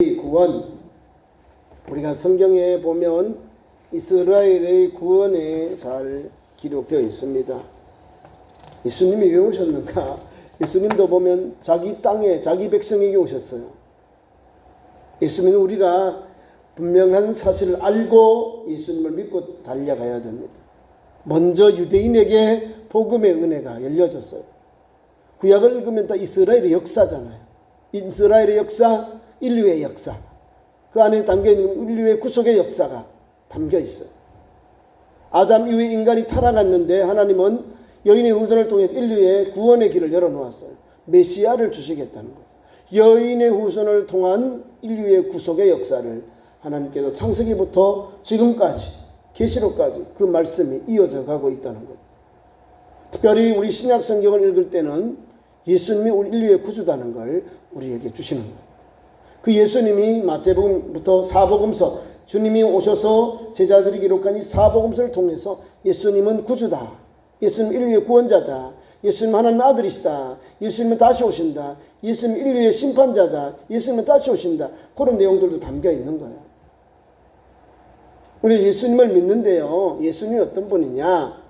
구원, 우리가 성경에 보면 이스라엘의 구원에 잘 기록되어 있습니다. 예수님이 왜 오셨는가? 예수님도 보면 자기 땅에 자기 백성에게 오셨어요. 예수님은 우리가 분명한 사실을 알고 예수님을 믿고 달려가야 됩니다. 먼저 유대인에게 복음의 은혜가 열려졌어요. 구약을 읽으면 다 이스라엘의 역사잖아요. 이스라엘의 역사, 인류의 역사, 그 안에 담겨있는 인류의 구속의 역사가 담겨있어요. 아담 이후에 인간이 타락했는데 하나님은 여인의 후손을 통해 인류의 구원의 길을 열어놓았어요. 메시아를 주시겠다는 거죠. 여인의 후손을 통한 인류의 구속의 역사를 하나님께서 창세기부터 지금까지 계시록까지 그 말씀이 이어져 가고 있다는 거예요. 특별히 우리 신약 성경을 읽을 때는 예수님이 우리 인류의 구주다는 걸 우리에게 주시는 거예요. 그 예수님이 마태복음부터 사복음서, 주님이 오셔서 제자들이 기록한 이 사복음서를 통해서 예수님은 구주다, 예수님 인류의 구원자다, 예수님 하나님의 아들이시다, 예수님은 다시 오신다, 예수님 인류의 심판자다, 예수님은 다시 오신다, 그런 내용들도 담겨 있는 거예요. 우리 예수님을 믿는데요, 예수님이 어떤 분이냐?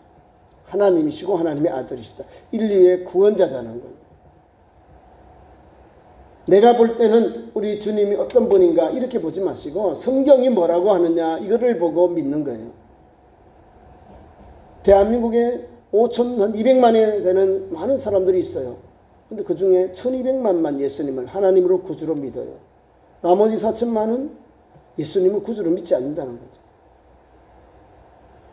하나님이시고 하나님의 아들이시다, 인류의 구원자다는 거예요. 내가 볼 때는 우리 주님이 어떤 분인가 이렇게 보지 마시고 성경이 뭐라고 하느냐 이거를 보고 믿는 거예요. 대한민국에 200만에 되는 많은 사람들이 있어요. 근데 그 중에 1200만만 예수님을 하나님으로 구주로 믿어요. 나머지 4천만은 예수님을 구주로 믿지 않는다는 거죠.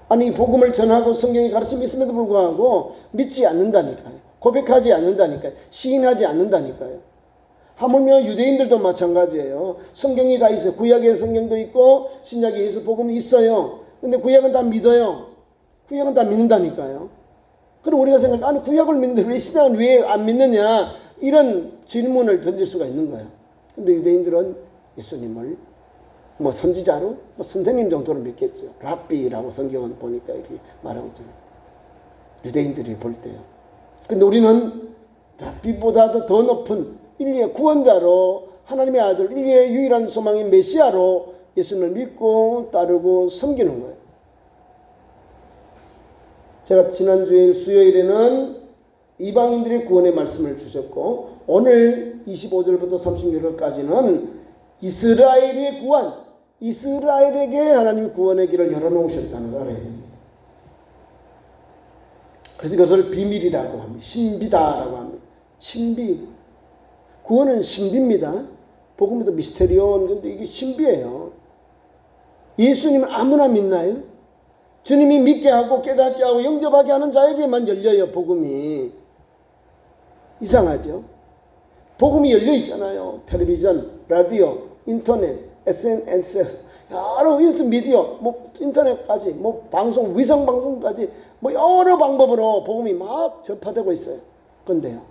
아니, 복음을 전하고 성경의 가르침이 있음에도 불구하고 믿지 않는다니까요. 고백하지 않는다니까요. 시인하지 않는다니까요. 하물며 유대인들도 마찬가지예요. 성경이 다 있어요. 구약의 성경도 있고 신약의 예수 복음이 있어요. 근데 구약은 다 믿어요. 구약은 다 믿는다니까요. 그럼 우리가 생각해, 아니 구약을 믿는데 왜 신약은 왜 안 믿느냐, 이런 질문을 던질 수가 있는 거예요. 근데 유대인들은 예수님을 뭐 선지자로, 뭐 선생님 정도로 믿겠죠. 랍비라고 성경은 보니까 이렇게 말하고 있잖아요. 유대인들이 볼 때요. 근데 우리는 랍비보다도 더 높은 인류의 구원자로, 하나님의 아들, 인류의 유일한 소망인 메시아로 예수님을 믿고 따르고 섬기는 거예요. 제가 지난주에 수요일에는 이방인들의 구원의 말씀을 주셨고, 오늘 25절부터 36절까지는 이스라엘의 구원, 이스라엘에게 하나님이 구원의 길을 열어놓으셨다는 걸 알아야 됩니다. 그래서 이것을 비밀이라고 합니다. 신비다라고 합니다. 신비. 구원은 신비입니다. 복음도 미스테리온. 근데 이게 신비예요. 예수님은 아무나 믿나요? 주님이 믿게 하고 깨닫게 하고 영접하게 하는 자에게만 열려요. 복음이. 이상하죠? 복음이 열려 있잖아요. 텔레비전, 라디오, 인터넷, SNS, 여러 뉴스 미디어, 뭐 인터넷까지, 뭐 방송, 위성 방송까지, 뭐 여러 방법으로 복음이 막 전파되고 있어요. 그런데요,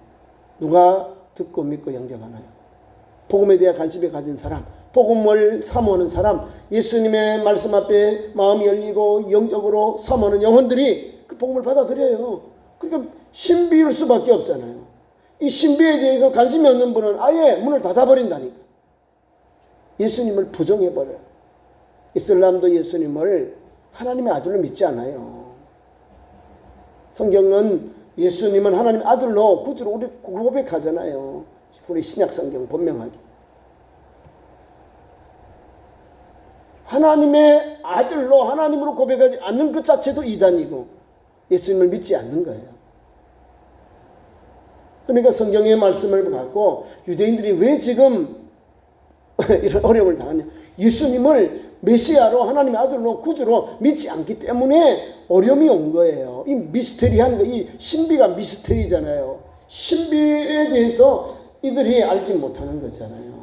누가 듣고 믿고 영접하나요? 복음에 대한 관심이 가진 사람, 복음을 사모하는 사람, 예수님의 말씀 앞에 마음이 열리고 영적으로 사모하는 영혼들이 그 복음을 받아들여요. 그러니까 신비일 수밖에 없잖아요. 이 신비에 대해서 관심이 없는 분은 아예 문을 닫아버린다니까. 예수님을 부정해버려요. 이슬람도 예수님을 하나님의 아들로 믿지 않아요. 성경은 예수님은 하나님의 아들로 구주로 우리 고백하잖아요. 우리 신약 성경 분명하게. 하나님의 아들로, 하나님으로 고백하지 않는 것 자체도 이단이고 예수님을 믿지 않는 거예요. 그러니까 성경의 말씀을 갖고 유대인들이 왜 지금 이런 어려움을 당하냐, 예수님을 메시아로, 하나님의 아들로, 구주로 믿지 않기 때문에 어려움이 온 거예요. 이 미스테리한 거, 이 신비가 미스테리잖아요. 신비에 대해서 이들이 알지 못하는 거잖아요.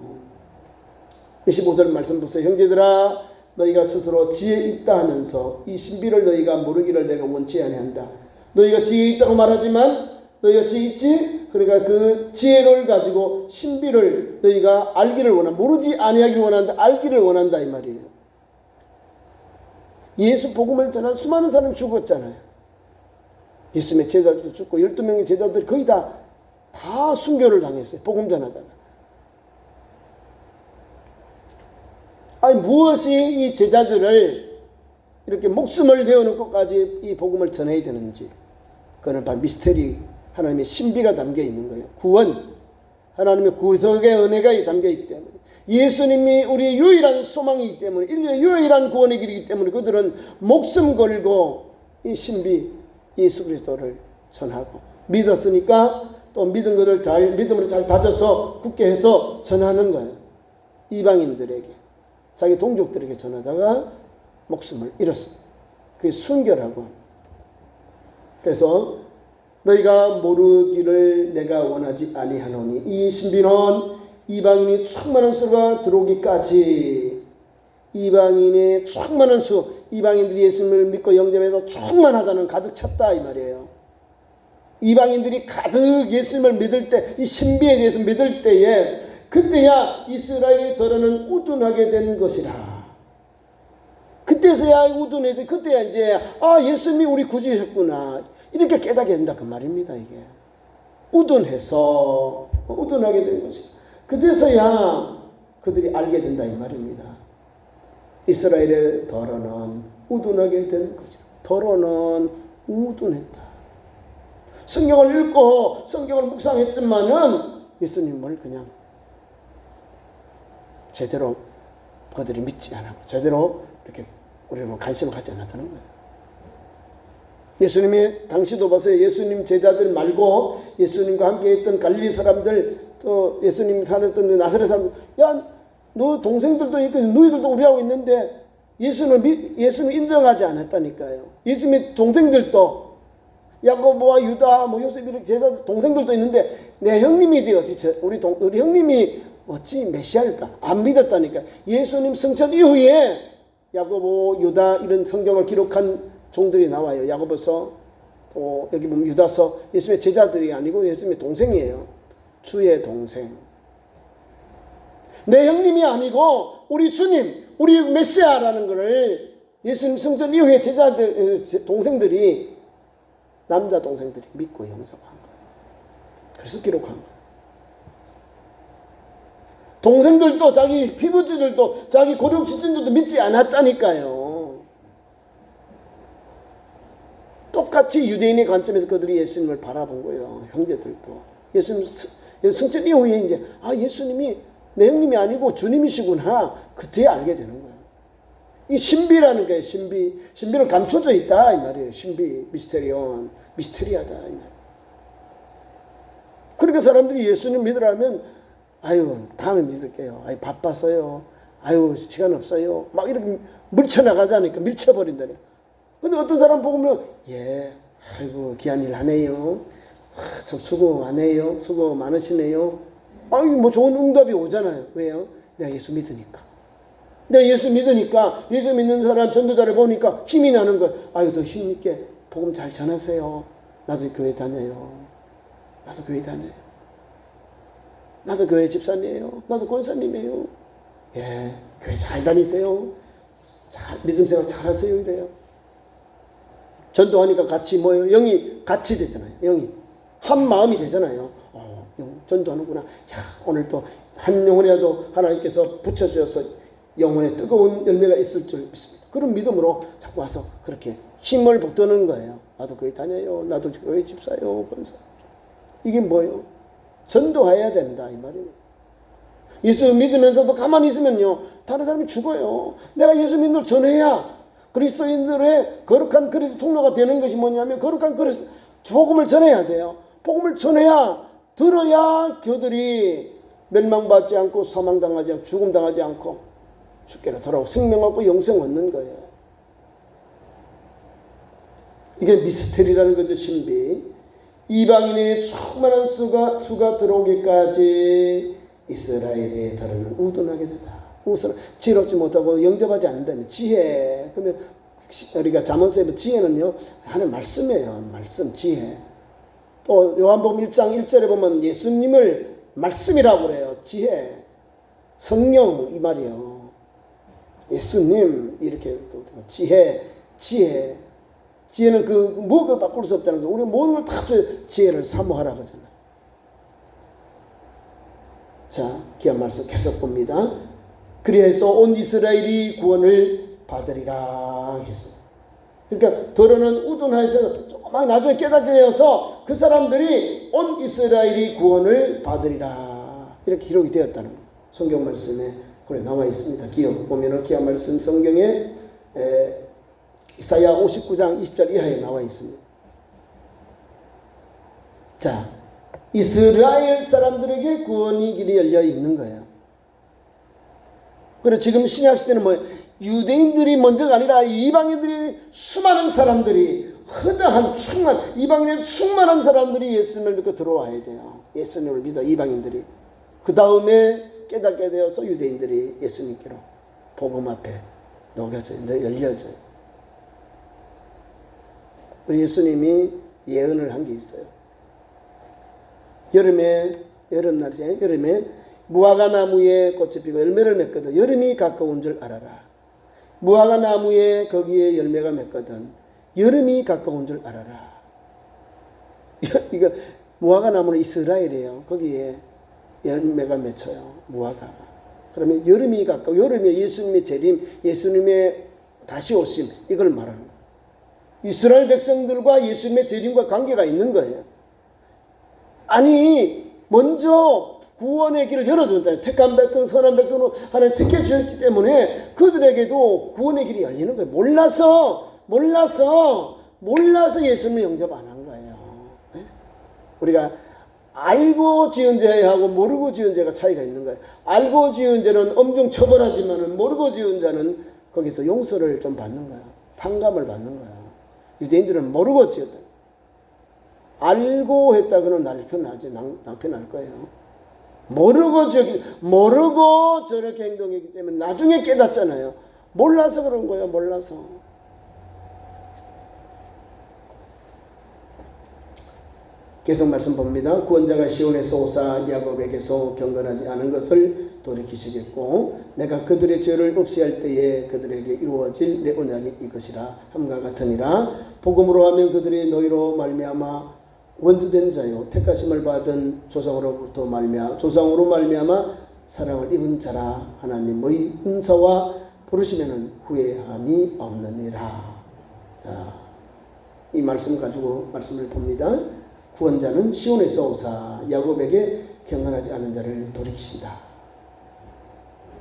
25절 말씀 보세요. 형제들아, 너희가 스스로 지혜 있다 하면서 이 신비를 너희가 모르기를 내가 원치 아니한다. 너희가 지혜 있다고 말하지만 너희가 지혜 있지? 그러니까 그 지혜를 가지고 신비를 너희가 알기를 원한다. 모르지 아니하기를 원한다. 알기를 원한다, 이 말이에요. 예수 복음을 전한 수많은 사람이 죽었잖아요. 예수님의 제자들도 죽고 12명의 제자들이 거의 다 순교를 당했어요. 복음 전하다가. 아니 무엇이 이 제자들을 이렇게 목숨을 내어놓은 것까지 이 복음을 전해야 되는지, 그건 바로 미스터리, 하나님의 신비가 담겨 있는 거예요. 구원, 하나님의 구속의 은혜가 담겨 있기 때문에, 예수님이 우리의 유일한 소망이기 때문에, 인류의 유일한 구원의 길이기 때문에 그들은 목숨 걸고 이 신비 예수 그리스도를 전하고, 믿었으니까 또 믿은 것을 믿음으로 잘 다져서 굳게 해서 전하는 거예요. 이방인들에게, 자기 동족들에게 전하다가 목숨을 잃었습니다. 그게 순교라고 합니다. 그래서 너희가 모르기를 내가 원하지 아니하노니, 이 신비는 이방인이 충만한 수가 들어오기까지, 이방인의 충만한 수, 이방인들이 예수님을 믿고 영접해서 충만하다는, 가득 찼다 이 말이에요. 이방인들이 가득 예수님을 믿을 때, 이 신비에 대해서 믿을 때에, 그때야 이스라엘의 더러는 우둔하게 된 것이라. 그때서야 우둔해서, 그때야 이제 예수님이 우리 구주셨구나 이렇게 깨닫게 된다 그 말입니다. 이게 우둔해서 우둔하게 된 것이, 그때서야 그들이 알게 된다 이 말입니다. 이스라엘의 더러는 우둔하게 된 거죠. 더러는 우둔했다. 성경을 읽고 성경을 묵상했지만은 예수님을 그냥 제대로 그들이 믿지 않았고, 제대로 이렇게 우리는 관심을 갖지 않았다는 거예요. 예수님이 당시도 봐서 예수님 제자들 말고 예수님과 함께 했던 갈릴리 사람들, 또 예수님 살았던 나사렛 사람들, 야, 너 동생들도 있고 너희들도 우리하고 있는데 예수는 인정하지 않았다니까요. 예수님의 동생들도, 야고보와 유다, 요셉 이런 제자들 동생들도 있는데, 내 형님이지 어찌 우리 형님이 어찌 메시아일까? 안 믿었다니까. 예수님 승천 이후에 야고보, 유다 이런 성경을 기록한 종들이 나와요. 야고보서, 또 여기 보면 유다서, 예수님의 제자들이 아니고 예수님의 동생이에요. 주의 동생. 내 형님이 아니고 우리 주님, 우리 메시아라는 것을 예수님 승천 이후에 제자들, 동생들이, 남자 동생들이 믿고 영접한 거예요. 그래서 기록한 거예요. 동생들도, 자기 피부지들도, 자기 고륙지진들도 믿지 않았다니까요. 똑같이 유대인의 관점에서 그들이 예수님을 바라본 거예요. 형제들도. 예수님 승천 이후에 이제 예수님이 내 형님이 아니고 주님이시구나, 그때 알게 되는 거예요. 이 신비라는 거예요. 신비는 감춰져 있다 이 말이에요. 신비, 미스테리하다 이 말이에요. 그러니까 사람들이 예수님 믿으라면, 다음에 믿을게요. 바빠서요. 시간 없어요. 막 이렇게 밀쳐나가자니까, 밀쳐버린다니까. 근데 어떤 사람 보면, 귀한 일 하네요. 참 수고 많네요. 수고 많으시네요. 좋은 응답이 오잖아요. 왜요? 내가 예수 믿으니까. 내가 예수 믿으니까, 예수 믿는 사람 전도자를 보니까 힘이 나는 거예요. 더 힘있게 복음 잘 전하세요. 나도 교회 다녀요. 나도 교회 집사님이에요. 나도 권사님이에요. 교회 잘 다니세요. 믿음 생활 잘 하세요. 이래요. 전도하니까 같이 영이 같이 되잖아요. 영이 한 마음이 되잖아요. 전도하는구나. 오늘 또 한 영혼이라도 하나님께서 붙여주셔서 영혼에 뜨거운 열매가 있을 줄 믿습니다. 그런 믿음으로 자꾸 와서 그렇게 힘을 북돋는 거예요. 나도 교회 다녀요. 나도 교회 집사요. 권사. 이게 뭐예요? 전도해야 된다 이 말이에요. 예수 믿으면서도 가만히 있으면요, 다른 사람이 죽어요. 내가 예수 믿는 걸 전해야 그리스도인들의 거룩한 그리스도 통로가 되는 것이 뭐냐면, 거룩한 그리스도 복음을 전해야 돼요. 복음을 전해야, 들어야 교들이 멸망받지 않고 사망당하지 않고 죽음당하지 않고 죽게로 돌아오고 생명 얻고 영생 얻는 거예요. 이게 미스테리라는 거죠. 신비. 이방인의 충만한 수가 들어오기까지 이스라엘의 더러는 우둔하게 되다. 지혜롭지 못하고 영접하지 않는다면, 지혜. 그러면 우리가 잠언서에 보면 지혜는요, 하는 말씀이에요. 말씀, 지혜. 또 요한복음 1장 1절에 보면 예수님을 말씀이라고 그래요. 지혜. 성령 이 말이에요. 예수님 이렇게 또 지혜. 지혜는 뭐가 바꿀 수 없다는 거예요. 우리 모든 걸 다 지혜를 사모하라고 하잖아요. 자, 귀한 말씀 계속 봅니다. 그리해서 온 이스라엘이 구원을 받으리라 했어요. 그러니까 도로는 우둔하여서 조금만 나중에 깨닫게 되어서 그 사람들이 온 이스라엘이 구원을 받으리라 이렇게 기록이 되었다는 거예요. 성경 말씀에 그래 나와 있습니다. 기억 보면은 기억 말씀 성경에 이사야 59장 20절 이하에 나와 있습니다. 자, 이스라엘 사람들에게 구원의 길이 열려 있는 거예요. 그리고 지금 신약 시대는 뭐 유대인들이 먼저가 아니라 이방인들이 수많은 사람들이 허다한 이방인의 충만한 사람들이 예수님을 믿고 들어와야 돼요. 예수님을 믿어 이방인들이. 그 다음에 깨닫게 되어서 유대인들이 예수님께로 복음 앞에 녹여져요. 열려져요. 우리 예수님이 예언을 한 게 있어요. 여름에 무화과 나무에 꽃이 피고 열매를 맺거든 여름이 가까운 줄 알아라. 무화과 나무에 거기에 열매가 맺거든 여름이 가까운 줄 알아라. 이거 무화과 나무는 이스라엘이에요. 거기에 열매가 맺혀요. 무화과가. 그러면 여름이 가까워. 여름이 예수님의 재림, 예수님의 다시 오심 이걸 말하는 거예요. 이스라엘 백성들과 예수님의 재림과 관계가 있는 거예요. 아니 먼저 구원의 길을 열어줬잖아요. 택한 백성, 선한 백성으로 하나님 택해 주셨기 때문에 그들에게도 구원의 길이 열리는 거예요. 몰라서 예수님을 영접 안 한 거예요. 네? 우리가 알고 지은 죄하고 모르고 지은 죄가 차이가 있는 거예요. 알고 지은 죄는 엄중 처벌하지만 모르고 지은 자는 거기서 용서를 좀 받는 거예요. 탕감을 받는 거예요. 유대인들은 모르고 지었다. 알고 했다고는 낭패 날 거예요. 모르고 저렇게 행동했기 때문에 나중에 깨닫잖아요. 몰라서 그런 거예요. 몰라서. 계속 말씀 봅니다. 구원자가 시온에서 오사 야곱에게서 경건하지 않은 것을 돌이키시겠고 내가 그들의 죄를 없이 할 때에 그들에게 이루어질 내 언약이 이것이라 함과 같으니라. 복음으로 하면 그들이 너희로 말미암아 원수된 자요 택하심을 받은 조상으로 말미암아 사랑을 입은 자라. 하나님의 은사와 부르심에는 후회함이 없느니라. 자, 이 말씀 가지고 말씀을 봅니다. 구원자는 시온에서 오사 야곱에게 경건하지 않은 자를 돌이키신다.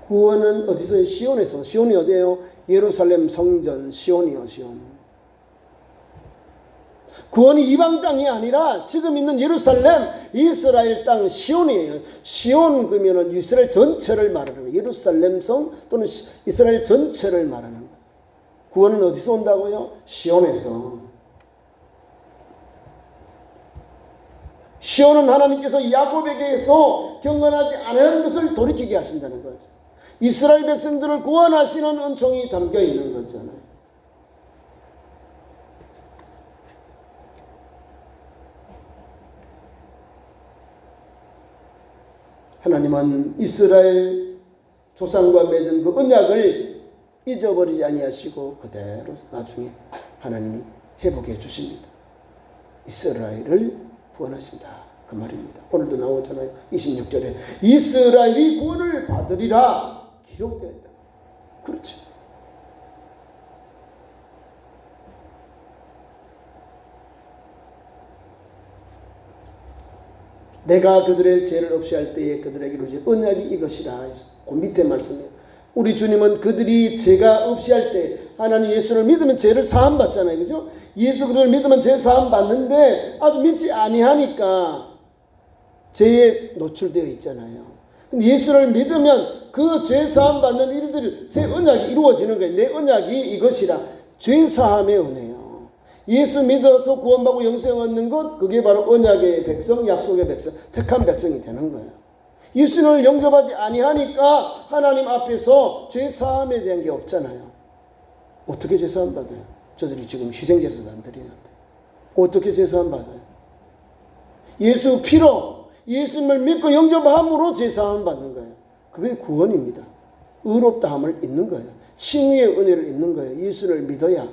구원은 어디서요? 시온에서. 시온이 어디예요? 예루살렘 성전 시온이요. 시온. 구원이 이방 땅이 아니라 지금 있는 예루살렘 이스라엘 땅 시온이에요. 시온 그러면은 이스라엘 전체를 말하는 거예요. 예루살렘 성 또는 이스라엘 전체를 말하는 거예요. 구원은 어디서 온다고요? 시온에서. 시온은 하나님께서 야곱에게서 경건하지 않은 것을 돌이키게 하신다는 거죠. 이스라엘 백성들을 구원하시는 은총이 담겨 있는 거잖아요. 하나님은 이스라엘 조상과 맺은 그 언약을 잊어버리지 아니하시고 그대로 나중에 하나님이 회복해 주십니다. 이스라엘을 구원하신다. 그 말입니다. 오늘도 나오잖아요. 26절에 이스라엘이 구원을 받으리라 기록되어 있다. 그렇죠. 내가 그들의 죄를 없이 할 때에 그들에게 이루어질 언약이 이것이라. 그 밑에 말씀이에요. 우리 주님은 그들이 죄가 없이 할 때 하나님 예수를 믿으면 죄를 사함 받잖아요. 그죠? 예수 그를 믿으면 죄 사함 받는데 아주 믿지 아니하니까 죄에 노출되어 있잖아요. 근데 예수를 믿으면 그 죄 사함 받는 일들이 새 언약이 이루어지는 거예요. 내 언약이 이것이라. 죄 사함의 은혜요. 예수 믿어서 구원받고 영생 얻는 것, 그게 바로 언약의 백성, 약속의 백성, 택한 백성이 되는 거예요. 예수를 영접하지 아니하니까 하나님 앞에서 죄 사함에 대한 게 없잖아요. 어떻게 죄 사함 받아요? 저들이 지금 희생제사도 안 드리는데 어떻게 죄 사함 받아요? 예수 피로 예수님을 믿고 영접함으로 죄 사함 받는 거예요. 그게 구원입니다. 의롭다함을 잊는 거예요. 칭의의 은혜를 잊는 거예요. 예수를 믿어야.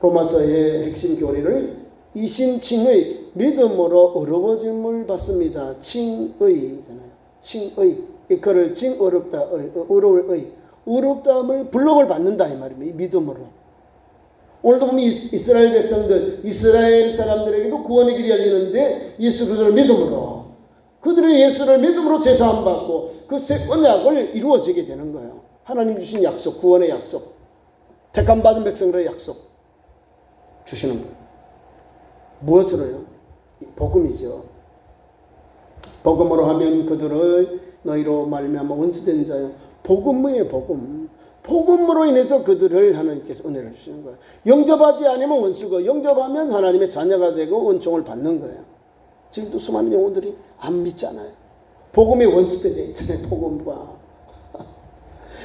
로마서의 핵심 교리를 이신칭의 믿음으로 의로워짐을 받습니다. 칭의잖아요. 칭의. 이거를 징 어렵다 어려울 어렵다함을 불러을 받는다 이 말입니다. 이 믿음으로. 오늘도 보면 이스라엘 백성들, 이스라엘 사람들에게도 구원의 길이 열리는데 예수 그리스도를 믿음으로, 그들의 예수를 믿음으로 제사함 받고 그 언약을 이루어지게 되는 거예요. 하나님 주신 약속, 구원의 약속, 택함 받은 백성들의 약속 주시는 거예요. 무엇으로요? 복음이죠. 복음으로 하면 그들의 너희로 말미암아 원수된 자요. 복음의 복음. 복음으로 인해서 그들을 하나님께서 은혜를 주시는 거예요. 영접하지 않으면 원수고, 영접하면 하나님의 자녀가 되고 은총을 받는 거예요. 지금도 수많은 영혼들이 안 믿잖아요. 복음이 원수되어 있잖아요. 복음과.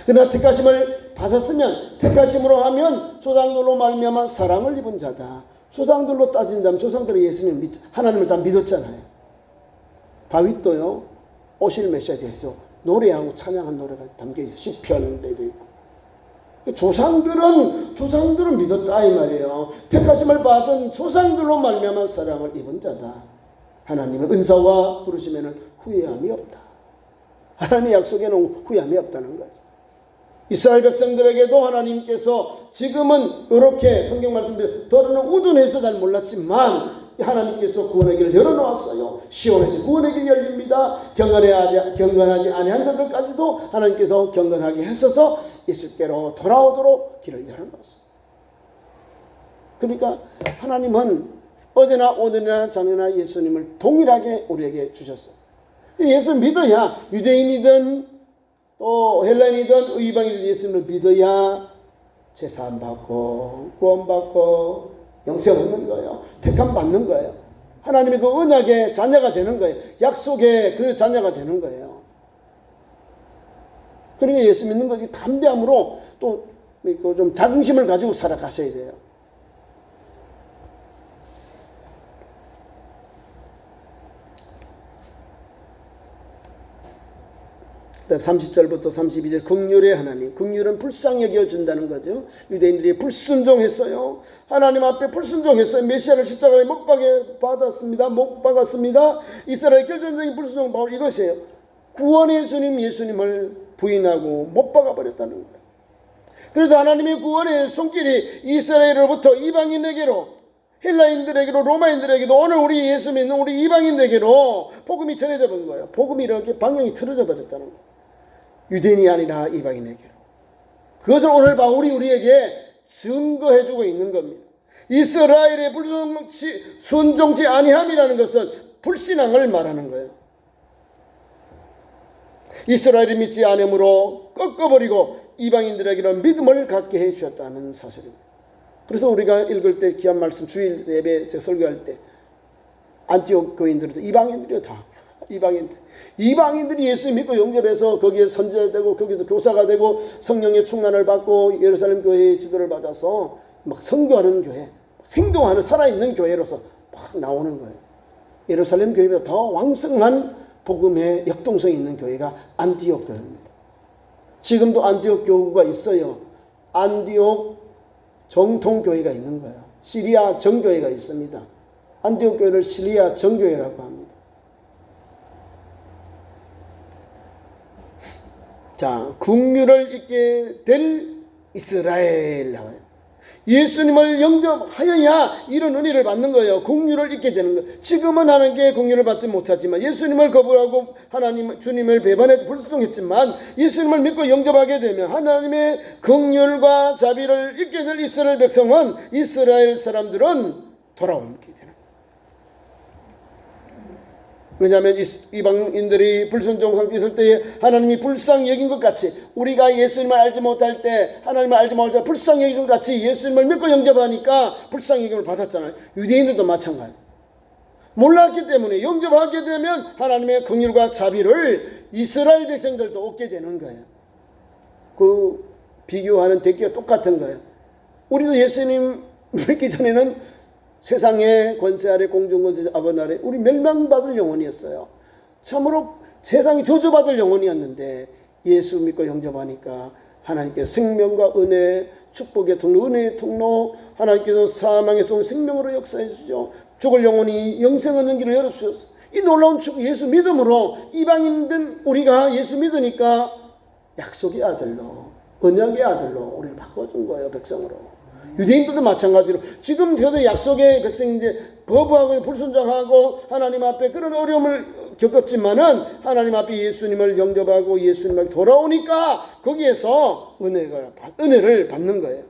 그러나 택하심을 받았으면, 택하심으로 하면 조상들로 말미암아 사랑을 입은 자다. 조상들로 따진다면 조상들이 예수님 하나님을 다 믿었잖아요. 다윗도요, 오실 메시아에 대해서 노래하고 찬양한 노래가 담겨 있어. 시편에도 있고. 조상들은 믿었다 이 말이에요. 택하심을 받은 조상들로 말미암아 사랑을 입은 자다. 하나님의 은사와 부르심에는 후회함이 없다. 하나님의 약속에는 후회함이 없다는 거죠. 이스라엘 백성들에게도 하나님께서 지금은 이렇게 성경 말씀대로 더러는 우둔해서 잘 몰랐지만 하나님께서 구원의 길을 열어놓았어요. 시온에서 구원의 길이 열립니다. 경건하지 아니한 자들까지도 하나님께서 경건하게 하셔서 예수께로 돌아오도록 길을 열어놓았어요. 그러니까 하나님은 어제나 오늘이나 작년이나 예수님을 동일하게 우리에게 주셨어요. 예수 믿어야, 유대인이든 또 헬라인이든 이방인이든 예수님을 믿어야 제사함 받고 구원받고 영생 얻는 거예요. 택함 받는 거예요. 하나님의 그 언약의 자녀가 되는 거예요. 약속의 그 자녀가 되는 거예요. 그러니까 예수 믿는 것이 담대함으로 또 좀 자긍심을 가지고 살아가셔야 돼요. 그다음 30절부터 32절 긍휼의 하나님. 긍휼은 불쌍히 여겨준다는 거죠. 유대인들이 불순종했어요. 하나님 앞에 불순종했어요. 메시아를 십자가에 못 박았습니다. 이스라엘 결정적인 불순종 바로 이것이에요. 구원의 주님 예수님을 부인하고 못 박아버렸다는 거예요. 그래서 하나님의 구원의 손길이 이스라엘로부터 이방인에게로, 헬라인들에게로, 로마인들에게도 오늘 우리 예수 믿는 우리 이방인에게로 복음이 전해져 본 거예요. 복음이 이렇게 방향이 틀어져 버렸다는 거예요. 유대인이 아니라 이방인에게로. 그것을 오늘 바울이 우리에게 증거해주고 있는 겁니다. 이스라엘의 순종치 아니함이라는 것은 불신앙을 말하는 거예요. 이스라엘이 믿지 않음으로 꺾어버리고 이방인들에게는 믿음을 갖게 해주셨다는 사실입니다. 그래서 우리가 읽을 때 귀한 말씀 주일 예배 제가 설교할 때 안티옥 교인들도 이방인들이요. 다 이방인들이 예수 믿고 영접해서 거기에 선지자되고 거기서 교사가 되고 성령의 충만을 받고 예루살렘 교회의 지도를 받아서 막 선교하는 교회, 생동하는 살아있는 교회로서 막 나오는 거예요. 예루살렘 교회보다 더 왕성한 복음의 역동성이 있는 교회가 안티옥 교회입니다. 지금도 안티옥 교구가 있어요. 안티옥 정통교회가 있는 거예요. 시리아 정교회가 있습니다. 안티옥 교회를 시리아 정교회라고 합니다. 자, 긍휼을 잊게 될 이스라엘 나와요. 예수님을 영접하여야 이런 은혜를 받는 거예요. 긍휼을 잊게 되는 거예요. 지금은 하나님께 긍휼을 받지 못하지만 예수님을 거부하고 하나님 주님을 배반해 불순종했지만 예수님을 믿고 영접하게 되면 하나님의 긍휼과 자비를 잊게 될 이스라엘 백성은, 이스라엘 사람들은 돌아오게 되는 거예요. 왜냐하면 이방인들이 불순종 상태에 있을 때에 하나님이 불쌍히 여긴 것 같이, 우리가 예수님을 알지 못할 때 하나님을 알지 못할 때 불쌍히 여긴 것 같이 예수님을 믿고 영접하니까 불쌍히 여김을 받았잖아요. 유대인들도 마찬가지. 몰랐기 때문에 영접하게 되면 하나님의 긍휼과 자비를 이스라엘 백성들도 얻게 되는 거예요. 그 비교하는 대기가 똑같은 거예요. 우리도 예수님 믿기 전에는 세상의 권세 아래, 공중 권세 아버지 아래 우리 멸망받을 영혼이었어요. 참으로 세상이 저주받을 영혼이었는데 예수 믿고 영접하니까 하나님께서 생명과 은혜, 축복의 통로, 은혜의 통로, 하나님께서 사망에서 온 생명으로 역사해 주죠. 죽을 영혼이 영생 얻는 길을 열어주셨어요. 이 놀라운 축복 예수 믿음으로 이방인된 우리가 예수 믿으니까 약속의 아들로 언약의 아들로 우리를 바꿔준 거예요. 백성으로. 유대인들도 마찬가지로 지금 저들이 약속의 백성인데 거부하고 불순종하고 하나님 앞에 그런 어려움을 겪었지만은 하나님 앞에 예수님을 영접하고 예수님을 돌아오니까 거기에서 은혜를 받는 거예요.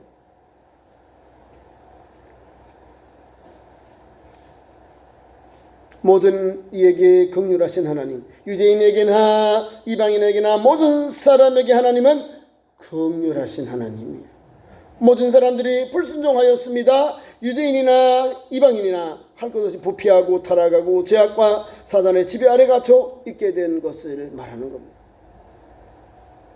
모든 이에게 긍휼하신 하나님, 유대인에게나 이방인에게나 모든 사람에게 하나님은 긍휼하신 하나님이에요. 모든 사람들이 불순종하였습니다. 유대인이나 이방인이나 할 것 없이 부패하고 타락하고 죄악과 사단의 지배 아래 갇혀 있게 된 것을 말하는 겁니다.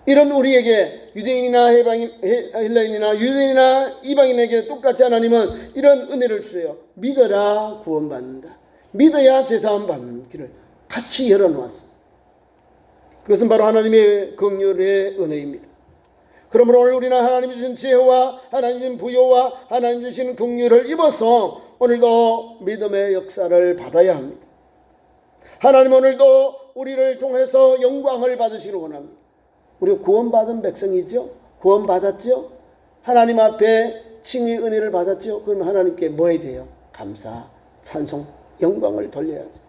이런 우리에게 유대인이나 헬라인이나 유대인이나 이방인에게 똑같이 하나님은 이런 은혜를 주세요. 믿어라 구원받는다. 믿어야 제사함 받는 길을 같이 열어놓았어요. 그것은 바로 하나님의 긍휼의 은혜입니다. 그러므로 오늘 우리는 하나님이 주신 지혜와 하나님 주신 부요와 하나님 주신 긍휼을 입어서 오늘도 믿음의 역사를 받아야 합니다. 하나님 오늘도 우리를 통해서 영광을 받으시기를 원합니다. 우리가 구원받은 백성이죠. 구원받았죠. 하나님 앞에 칭의 은혜를 받았죠. 그러면 하나님께 뭐 해야 돼요? 감사, 찬송, 영광을 돌려야죠.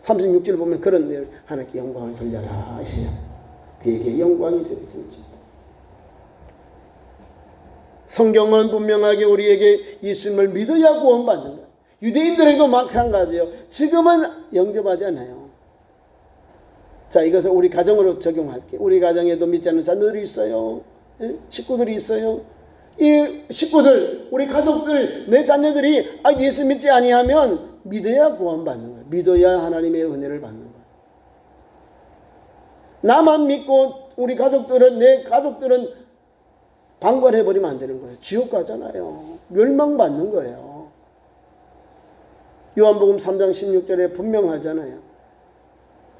36절 보면 그런 내용, 하나님께 영광을 돌려라 이래요. 그에게 영광이 있을지. 성경은 분명하게 우리에게 예수님을 믿어야 구원받는 거예요. 유대인들에게도 마찬가지예요. 지금은 영접하지 않아요. 자, 이것을 우리 가정으로 적용할게요. 우리 가정에도 믿지 않는 자녀들이 있어요. 식구들이 있어요. 이 식구들, 우리 가족들, 내 자녀들이 예수 믿지 아니하면 믿어야 구원받는 거예요. 믿어야 하나님의 은혜를 받는 거예요. 나만 믿고 우리 가족들은, 내 가족들은 방관해버리면 안 되는 거예요. 지옥 가잖아요. 멸망받는 거예요. 요한복음 3장 16절에 분명하잖아요.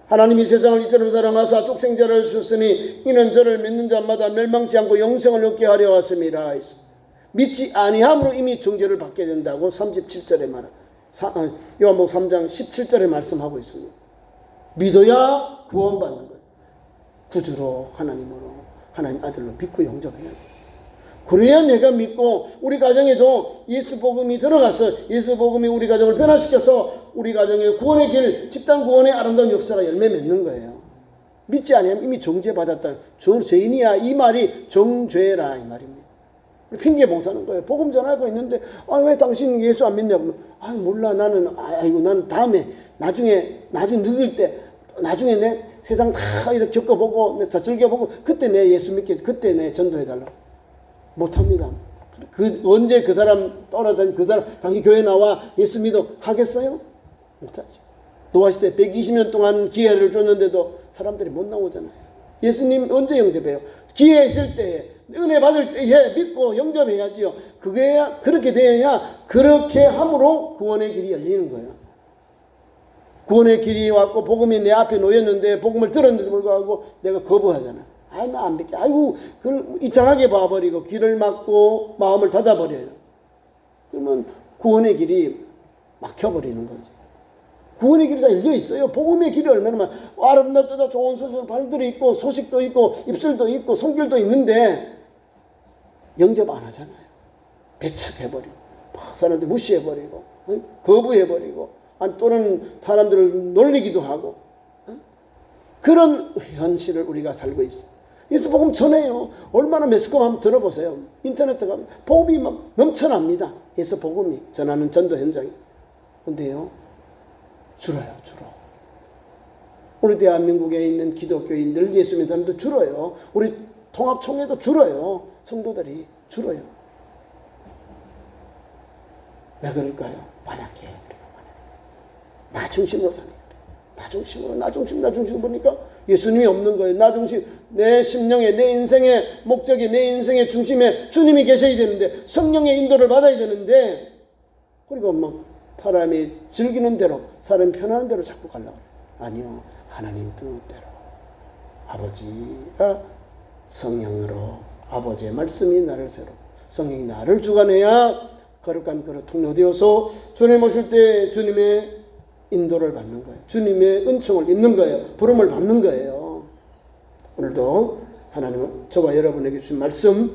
하나님이 세상을 이처럼 사랑하사 독생자를 주셨으니 이는 저를 믿는 자마다 멸망치 않고 영생을 얻게 하려 하심이라. 믿지 아니함으로 이미 정죄를 받게 된다고 37절에 요한복음 3장 17절에 말씀하고 있습니다. 믿어야 구원받는 거예요. 구주로 하나님으로 하나님 아들로 믿고 영접해야 돼요. 그래야 내가 믿고 우리 가정에도 예수 복음이 들어가서 예수 복음이 우리 가정을 변화시켜서 우리 가정의 구원의 길, 집단 구원의 아름다운 역사가 열매 맺는 거예요. 믿지 않으면 이미 정죄받았다. 죄인이야. 이 말이 정죄라 이 말입니다. 핑계 못하는 거예요. 복음 전하고 있는데 왜 당신 예수 안 믿냐고. 몰라. 나는 다음에 나중에 늙을 때 나중에 내 세상 다 이렇게 겪어보고 다 즐겨보고 그때 내 예수 믿게 그때 내 전도해달라. 못합니다. 언제 그 사람 떠나다니 그 사람 당신 교회 나와 예수 믿어 하겠어요? 못하죠. 노아시대 120년 동안 기회를 줬는데도 사람들이 못 나오잖아요. 예수님 언제 영접해요? 기회 있을 때에 은혜 받을 때에 믿고 영접해야지요. 그렇게 되어야 그렇게 함으로 구원의 길이 열리는 거예요. 구원의 길이 왔고 복음이 내 앞에 놓였는데 복음을 들었는데도 불구하고 내가 거부하잖아. 나 안 믿게. 그걸 이상하게 봐버리고 길을 막고 마음을 닫아버려요. 그러면 구원의 길이 막혀버리는 거죠. 구원의 길이 다 열려 있어요. 복음의 길이 얼마나 아름답다 좋은 발들이 있고 소식도 있고 입술도 있고 손길도 있는데 영접 안 하잖아요. 배척해버리고 사람들 무시해버리고 거부해버리고 또는 사람들을 놀리기도 하고 그런 현실을 우리가 살고 있어요. 예수 복음 전해요. 얼마나 매스컴 한번 들어보세요. 인터넷에 가면 복음이 막 넘쳐납니다. 예수 복음이 전하는 전도 현장이. 근데요, 줄어요. 우리 대한민국에 있는 기독교인들, 예수 믿는 사람도 줄어요. 우리 통합총회도 줄어요. 성도들이 줄어요. 왜 그럴까요? 완악해요. 나 중심으로 사는 거예요. 나 중심 보니까 예수님이 없는 거예요. 나 중심, 내 심령에, 내 인생의 목적에, 내 인생의 중심에 주님이 계셔야 되는데, 성령의 인도를 받아야 되는데, 그리고 사람이 즐기는 대로, 사람 편안한 대로 자꾸 가려고 해요. 아니요. 하나님 뜻대로. 아버지가 성령으로, 아버지의 말씀이 나를 새로, 성령이 나를 주관해야 거룩한 그릇 통로되어서 주님 오실 때 주님의 인도를 받는 거예요. 주님의 은총을 입는 거예요. 부름을 받는 거예요. 오늘도 하나님은 저와 여러분에게 주신 말씀,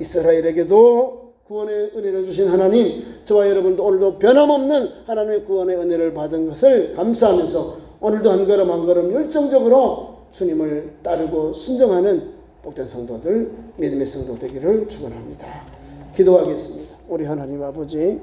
이스라엘에게도 구원의 은혜를 주신 하나님, 저와 여러분도 오늘도 변함없는 하나님의 구원의 은혜를 받은 것을 감사하면서 오늘도 한 걸음 한 걸음 열정적으로 주님을 따르고 순종하는 복된 성도들, 믿음의 성도 되기를 축원합니다. 기도하겠습니다. 우리 하나님 아버지,